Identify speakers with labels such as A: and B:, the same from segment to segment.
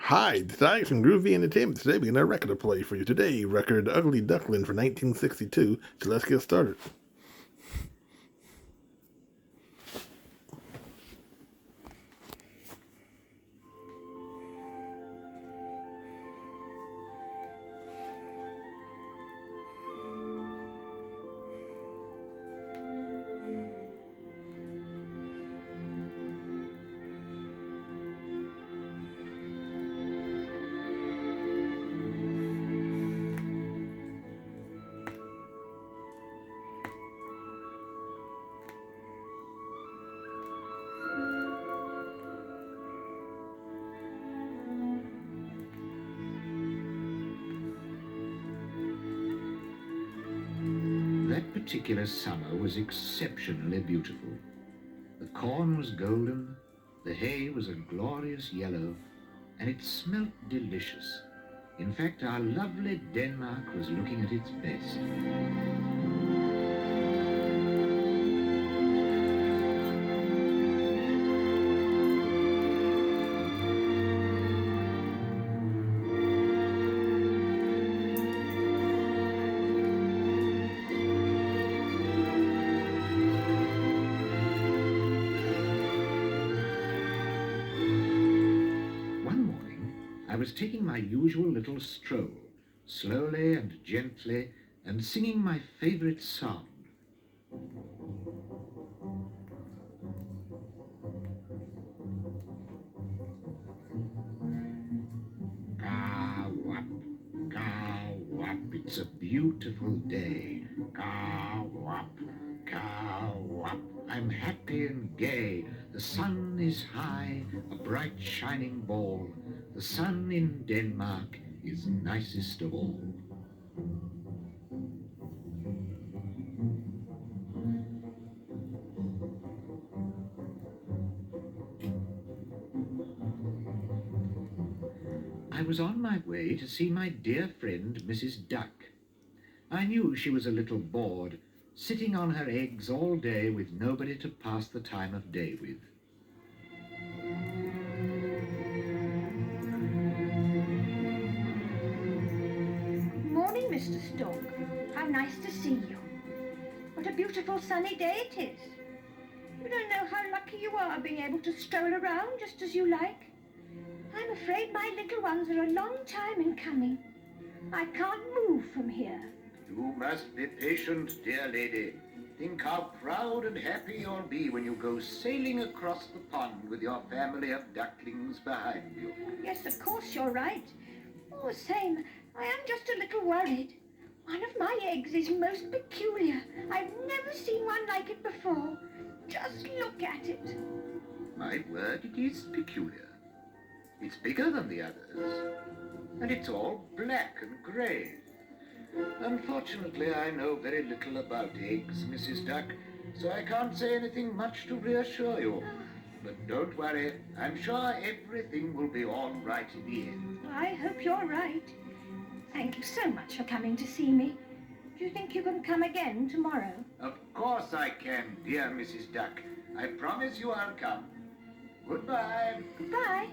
A: Hi, thanks from Groovy Entertainment. Today we got a record to play for you. Today, record Ugly Duckling for 1962. So let's get started.
B: That particular summer was exceptionally beautiful. The corn was golden, the hay was a glorious yellow, and it smelt delicious. In fact, our lovely Denmark was looking at its best. One morning, I was taking my usual little stroll, slowly and gently, and singing my favorite song. Ka-wop, ka-wop, it's a beautiful day. Ka-wop, ka-wop, I'm happy and gay. The sun is high, a bright shining ball. The sun in Denmark is nicest of all. I was on my way to see my dear friend Mrs. Duck. I knew she was a little bored, sitting on her eggs all day with nobody to pass the time of day with.
C: Morning, Mr. Stork. How nice to see you. What a beautiful sunny day it is. You don't know how lucky you are being able to stroll around just as you like. I'm afraid my little ones are a long time in coming. I can't move from here.
B: You must be patient, dear lady. Think how proud and happy you'll be when you go sailing across the pond with your family of ducklings behind you.
C: Yes, of course, you're right. All the same, I am just a little worried. One of my eggs is most peculiar. I've never seen one like it before. Just look at it.
B: My word, it is peculiar. It's bigger than the others, and it's all black and grey. Unfortunately, I know very little about eggs, Mrs. Duck, so I can't say anything much to reassure you. But don't worry, I'm sure everything will be all right in the end.
C: I hope you're right. Thank you so much for coming to see me. Do you think you can come again tomorrow?
B: Of course I can, dear Mrs. Duck. I promise you I'll come. Goodbye.
C: Goodbye.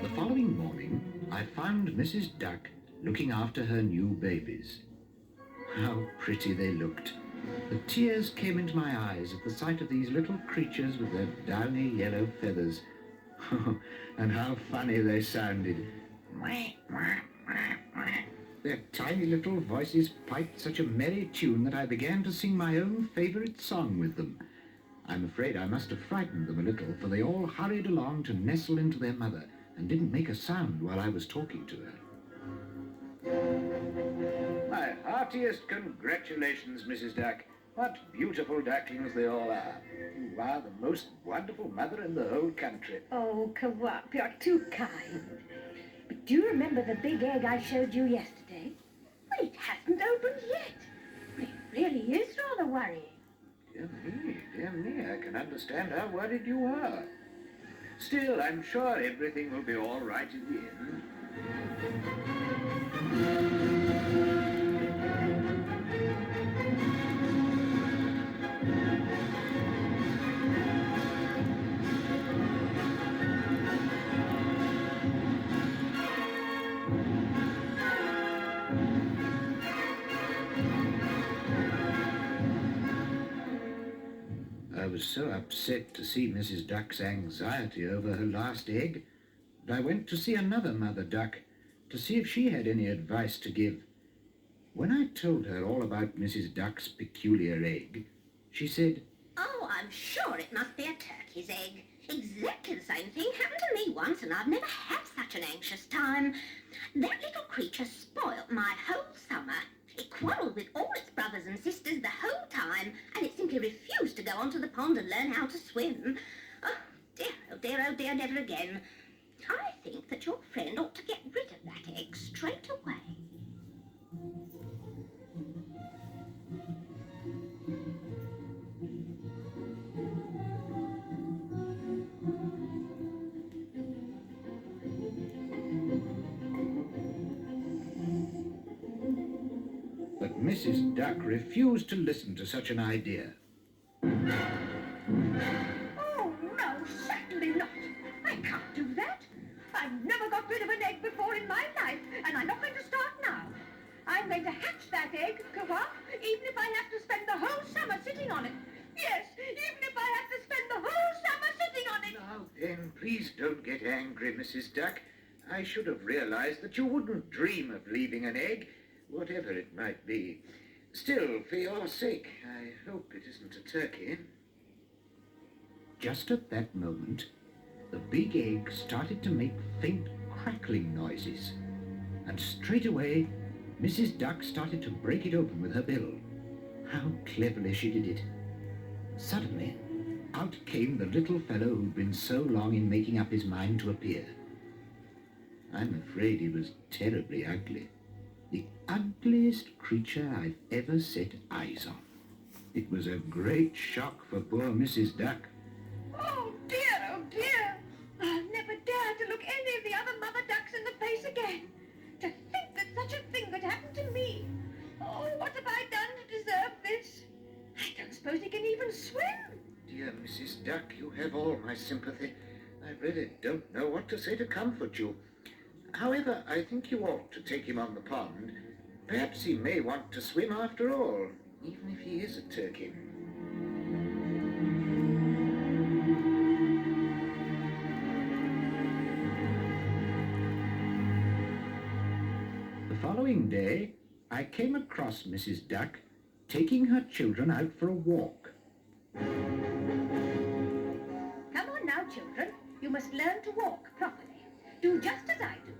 B: The following morning, I found Mrs. Duck looking after her new babies. How pretty they looked. The tears came into my eyes at the sight of these little creatures with their downy yellow feathers. And how funny they sounded. Their tiny little voices piped such a merry tune that I began to sing my own favorite song with them. I'm afraid I must have frightened them a little, for they all hurried along to nestle into their mother and didn't make a sound while I was talking to her. My heartiest congratulations, Mrs. Duck. What beautiful ducklings they all are. You are the most wonderful mother in the whole country.
C: Oh, Kawap, you're too kind. But do you remember the big egg I showed you yesterday? Well, it hasn't opened yet. It really is rather worrying.
B: Dear me, I can understand how worried you are. Still, I'm sure everything will be all right in the end. I was so upset to see Mrs. Duck's anxiety over her last egg that I went to see another mother duck to see if she had any advice to give. When I told her all about Mrs. Duck's peculiar egg, she said,
D: "Oh, I'm sure it must be a turkey's egg. Exactly the same thing happened to me once, and I've never had such an anxious time. That little creature spoilt my whole summer. It quarrelled with all its brothers and sisters the whole time, and it simply refused to go onto the pond and learn how to swim. Oh dear, oh dear, never again. I think that your friend ought to get rid of that egg straight away."
B: but Mrs. Duck refused to listen to such an idea.
C: Oh, no, certainly not. I can't do that. I've never got rid of an egg before in my life, and I'm not going to start now. I'm going to hatch that egg, Papa, even if I have to spend the whole summer sitting on it. Yes, even if I have to spend the whole summer sitting on it.
B: Now then, please don't get angry, Mrs. Duck. I should have realized that you wouldn't dream of leaving an egg, whatever it might be. Still, for your sake, I hope it isn't a turkey. Just at that moment, the big egg started to make faint crackling noises, and straight away, Mrs. Duck started to break it open with her bill. How cleverly she did it. Suddenly, out came the little fellow who'd been so long in making up his mind to appear. I'm afraid he was terribly ugly. The ugliest creature I've ever set eyes on. It was a great shock for poor Mrs. Duck.
C: Oh, dear, oh, dear. I'll never dare to look any of the other mother ducks in the face again. To think that such a thing could happen to me. Oh, what have I done to deserve this? I don't suppose he can even swim.
B: Dear Mrs. Duck, you have all my sympathy. I really don't know what to say to comfort you. However, I think you ought to take him on the pond. Perhaps he may want to swim after all, even if he is a turkey. The following day, I came across Mrs. Duck taking her children out for a walk.
C: Come on now, children. You must learn to walk properly. Do just as I do.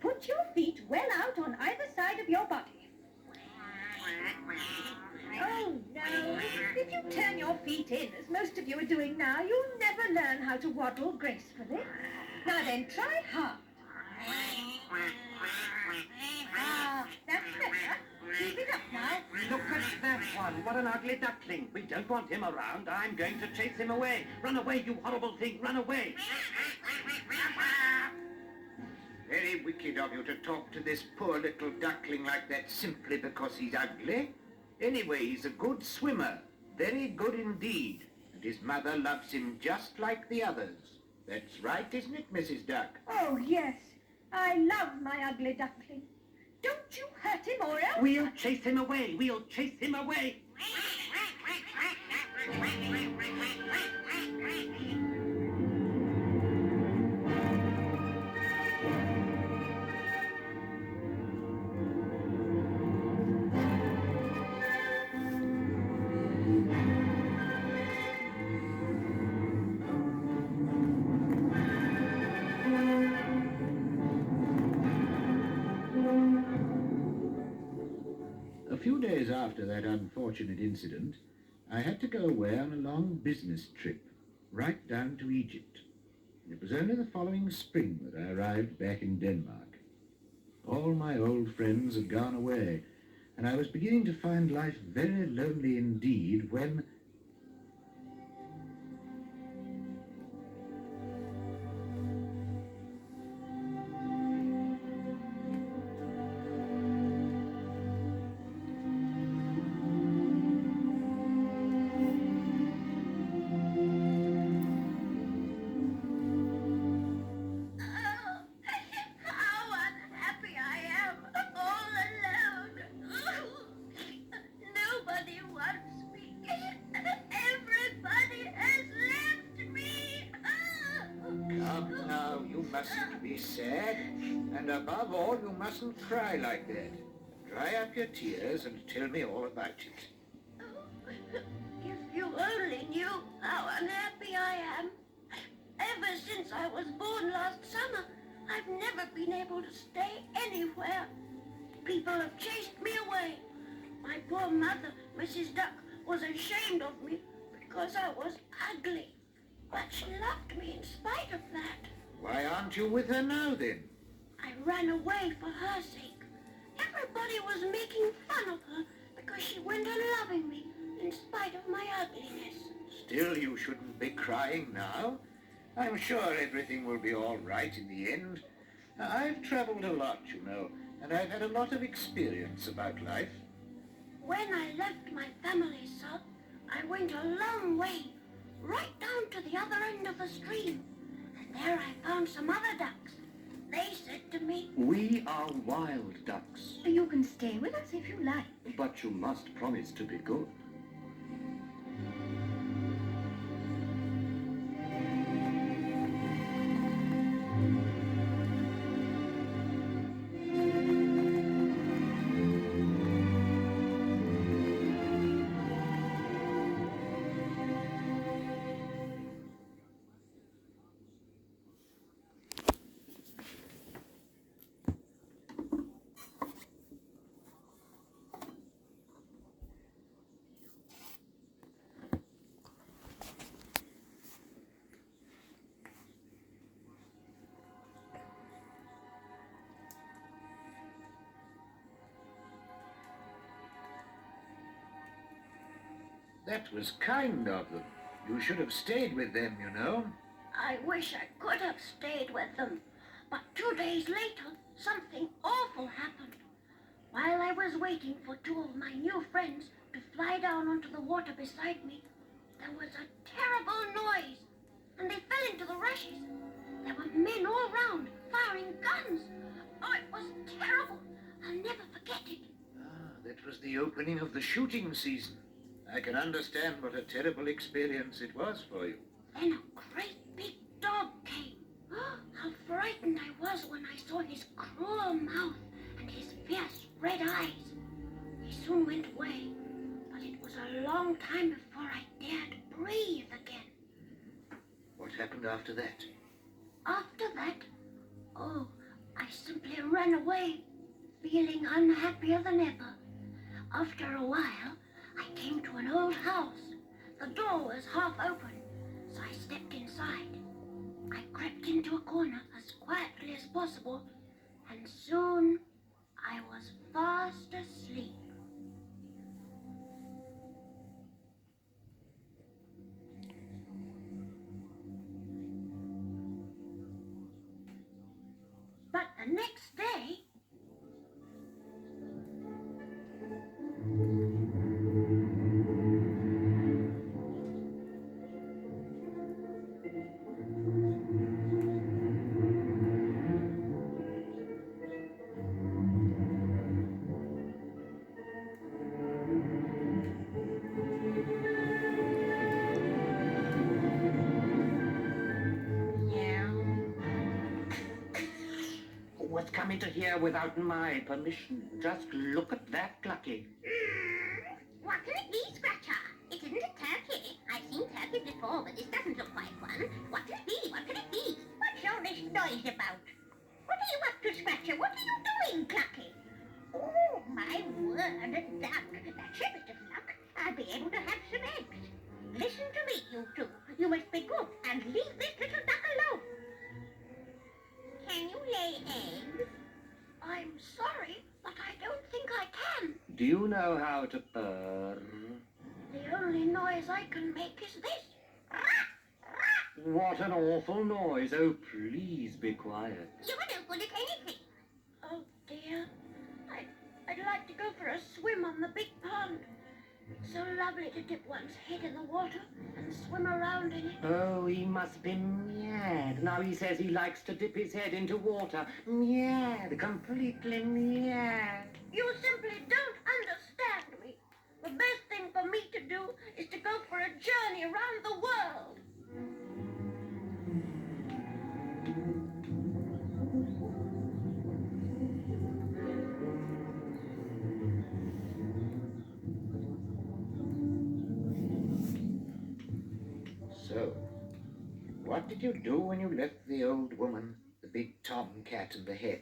C: Put your feet well out on either side of your body. Oh, no. If you turn your feet in, as most of you are doing now, you'll never learn how to waddle gracefully. Now then, try hard. Ah, that's better. Keep it up now.
E: Look at that one. What an ugly duckling. We don't want him around. I'm going to chase him away. Run away, you horrible thing. Run away.
B: Very wicked of you to talk to this poor little duckling like that simply because he's ugly. Anyway, he's a good swimmer. Very good indeed. And his mother loves him just like the others. That's right, isn't it, Mrs. Duck?
C: Oh, yes. I love my ugly duckling. Don't you hurt him or else...
E: We'll chase him away. We'll chase him away.
B: A few days after that unfortunate incident, I had to go away on a long business trip, right down to Egypt. It was only the following spring that I arrived back in Denmark. All my old friends had gone away, and I was beginning to find life very lonely indeed when... mustn't be sad. And above all, you mustn't cry like that. Dry up your tears and tell me all about it.
D: If you only knew how unhappy I am. Ever since I was born last summer, I've never been able to stay anywhere. People have chased me away. My poor mother, Mrs. Duck, was ashamed of me because I was ugly. But she loved me in spite of that.
B: Why aren't you with her now, then?
D: I ran away for her sake. Everybody was making fun of her because she went on loving me in spite of my ugliness.
B: Still, you shouldn't be crying now. I'm sure everything will be all right in the end. I've traveled a lot, you know, and I've had a lot of experience about life.
D: When I left my family, sir, I went a long way, right down to the other end of the stream. And there I found some other ducks. They said to me,
E: We are wild ducks,
C: You can stay with us if you like.
E: but you must promise to be good.
B: That was kind of them. You should have stayed with them, you know.
D: I wish I could have stayed with them. But 2 days later, something awful happened. While I was waiting for 2 of my new friends to fly down onto the water beside me, there was a terrible noise, and they fell into the rushes. There were men all round, firing guns. Oh, it was terrible. I'll never forget it.
B: That was the opening of the shooting season. I can understand what a terrible experience it was for you.
D: Then a great big dog came. How frightened I was when I saw his cruel mouth and his fierce red eyes. He soon went away, but it was a long time before I dared breathe again.
B: What happened after that?
D: After that, oh, I simply ran away, feeling unhappier than ever. After a while, I came to an old house. The door was half open, so I stepped inside. I crept into a corner as quietly as possible, and soon I was fast asleep. But the next day,
E: What's come into here without my permission? Just look at that clucky.
D: what can it be, Scratcher? It isn't a turkey. I've seen turkeys before, but this doesn't look like one. What can it be? What can it be? What's all this noise about? What are you up to, Scratcher? What are you doing, Clucky? Oh, my word, a duck. That's a bit of luck. I'll be able to have some eggs. Listen to me, you two. You must be good and leave this little duck alone. Can you lay eggs? I'm sorry, but I don't think I can.
E: Do you know how to purr?
D: The only noise I can make is this.
E: What an awful noise. Oh, please be quiet.
D: You're no good at anything. Oh dear. I'd like to go for a swim on the big pond. It's so lovely to dip one's head in the water and swim around in it.
E: Oh, he must be mad. Now he says he likes to dip his head into water. Mad, completely mad.
D: You simply don't understand me. The best thing for me to do is to go for a journey around the world.
B: What did you do when you left the old woman, the big tomcat and the hen?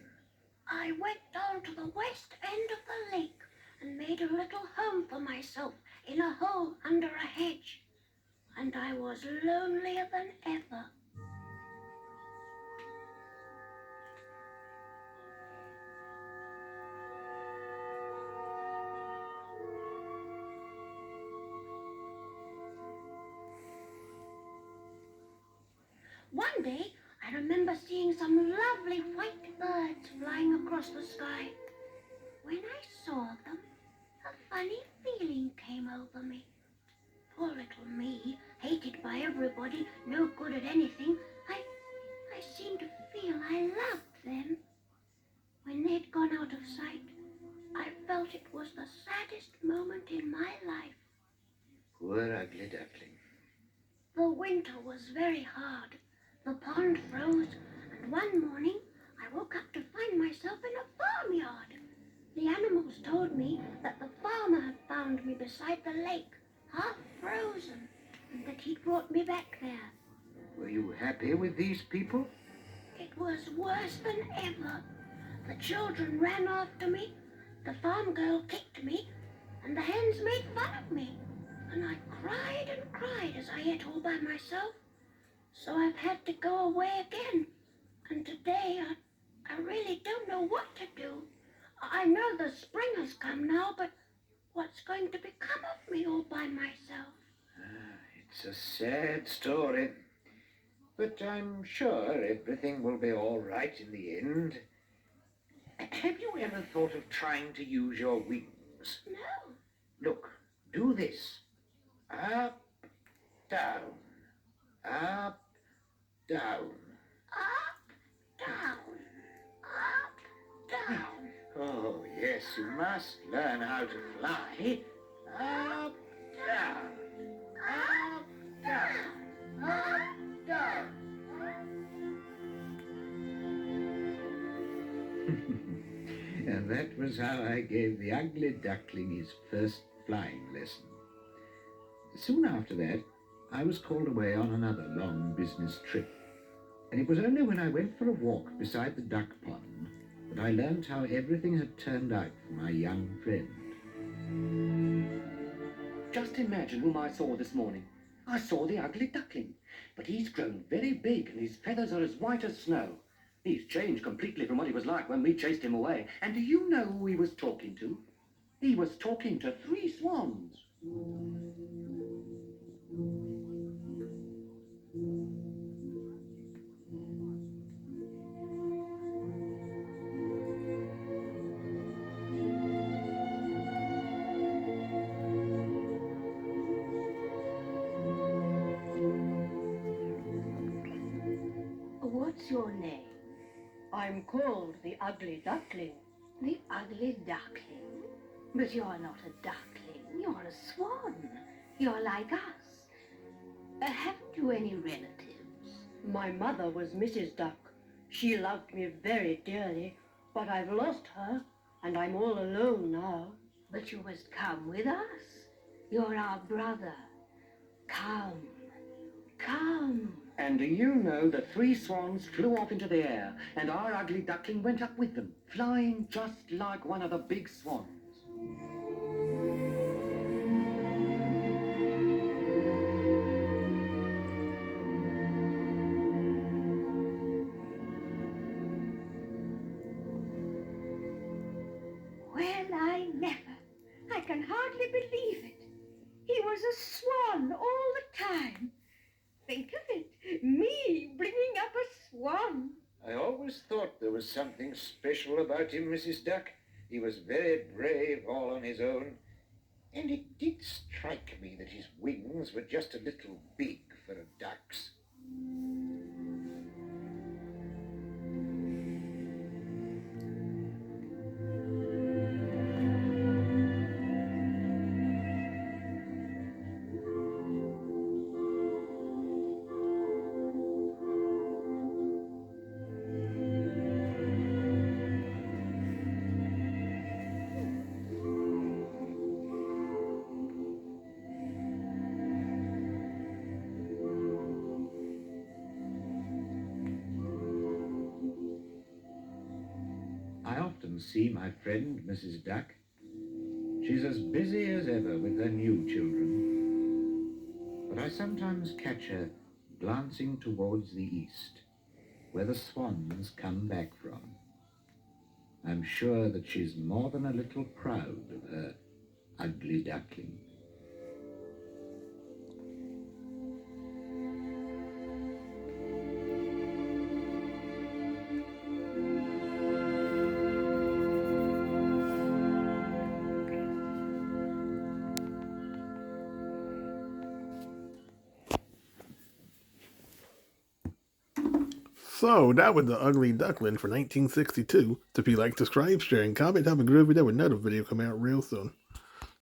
C: I went down to the west end of the lake and made a little home for myself in a hole under a hedge. And I was lonelier than ever. One day, I remember seeing some lovely white birds flying across the sky. When I saw them, a funny feeling came over me. Poor little me, hated by everybody, no good at anything, I seemed to feel I loved them. When they'd gone out of sight, I felt it was the saddest moment in my life.
B: Poor ugly duckling.
C: The winter was very hard. The pond froze, and one morning I woke up to find myself in a farmyard. The animals told me that the farmer had found me beside the lake, half frozen, and that he'd brought me back there.
B: Were you happy with these people?
C: It was worse than ever. The children ran after me, the farm girl kicked me, and the hens made fun of me. And I cried and cried as I ate all by myself. So I've had to go away again. And today I really don't know what to do. I know the spring has come now, but what's going to become of me all by myself?
B: It's a sad story. But I'm sure everything will be all right in the end. Have you ever thought of trying to use your wings?
C: No.
B: Look, do this. Up, down, up, down.
C: Up, down, up, down.
B: Oh, yes, you must learn how to fly. Up, down, up, down, up, down. And that was how I gave the ugly duckling his first flying lesson. Soon after that, I was called away on another long business trip. And it was only when I went for a walk beside the duck pond that I learned how everything had turned out for my young friend.
E: Just imagine whom I saw this morning. I saw the ugly duckling, but he's grown very big and his feathers are as white as snow. He's changed completely from what he was like when we chased him away. And do you know who he was talking to? He was talking to 3 swans.
F: What's your name? I'm called the Ugly Duckling. The Ugly Duckling? But you're not a duckling. You're a swan. You're like us. Haven't you any relatives? My mother was Mrs. Duck. She loved me very dearly, but I've lost her, and I'm all alone now. But you must come with us. You're our brother. Come. Come.
E: And do you know the 3 swans flew off into the air, and our ugly duckling went up with them, flying just like one of the big swans.
C: Well, I never. I can hardly believe it. He was a swan all the time. Think of it, me bringing up a swan.
B: I always thought there was something special about him, Mrs. Duck. He was very brave all on his own. And it did strike me that his wings were just a little big for a duck's. see my friend, Mrs. Duck. She's as busy as ever with her new children. But I sometimes catch her glancing towards the east, where the swans come back from. I'm sure that she's more than a little proud of her ugly duckling.
A: So that was the Ugly Duckling for 1962. If you like, subscribe, share, and comment, have a groovy day with another video coming out real soon.